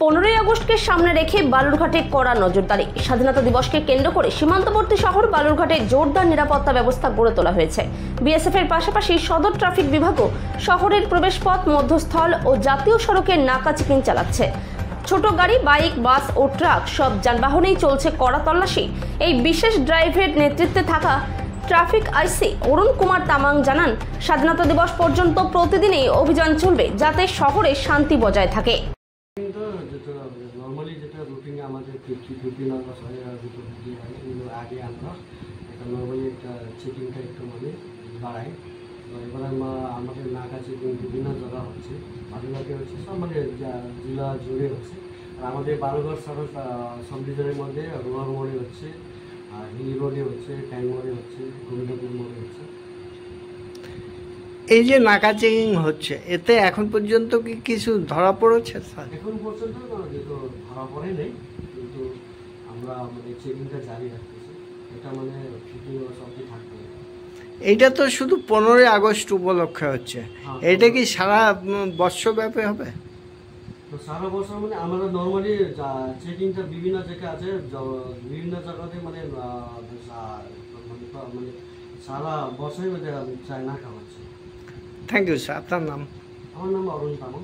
15ই আগস্টকে সামনে রেখে বালুরঘাটে কড়া নজরদারি। স্বাধীনতা দিবসকে কেন্দ্র করে সীমান্তবর্তী শহর বালুরঘাটে জোরদার নিরাপত্তা ব্যবস্থা গড়ে তোলা হয়েছে। বিএসএফ এর পাশাপাশি সদর ট্রাফিক বিভাগও শহরের প্রবেশপথ, মধ্যস্থল ও জাতীয় সড়কের নাকা চেকিং চালাচ্ছে। ছোট গাড়ি, বাইক, বাস ও ট্রাক সব যানবাহনেই চলছে কড়া তল্লাশি। এই বিশেষ ড্রাইভের নেতৃত্বে থাকা ট্রাফিক আইসি অরুণ কুমার তামাং জানান, স্বাধীনতা দিবস পর্যন্ত প্রতিদিনই অভিযান চলবে যাতে শহরে শান্তি বজায় থাকে। নর্মালি যেটা রুটিনে আমাদের 15 আগস্ট আগে আমরা একটা নর্মালি একটা চেকিংটা একটু বাড়াই। এবার আমাদের নাকা চেকিং বিভিন্ন জায়গা হচ্ছে, বালুরঘাটে হচ্ছে, সব জেলা জুড়ে হচ্ছে। আর আমাদের বালুরঘাট সব ডিভিশনের মধ্যে রোয়ার মোড়ে হচ্ছে, আর হিল রোডে হচ্ছে, ট্যাং মোড়ে হচ্ছে, গোবিন্দপুর মোড়ে হচ্ছে। এই যে নাকা চেকিং হচ্ছে, এতে এখন পর্যন্ত কি কিছু ধরা পড়েছে স্যার? এখন পর্যন্ত যেহেতু ধরা পড়ে নেই, কিন্তু আমরা চেকিংটা জারি রাখতেছি। এটা 15 অবধি থাকবে। এইটা তো শুধু 15ই আগস্ট উপলক্ষে হচ্ছে, এটা কি সারা বর্ষব্যাপী হবে? তো সারা বছর আমরা নর্মালি চেকিংটা বিভিন্ন জায়গায় আছে, বিভিন্ন জায়গাতে সারা বছরই চায়না খাওয়াচ্ছে। Thank you sir. আপনার নাম? আমার নাম অরুণ তামাং।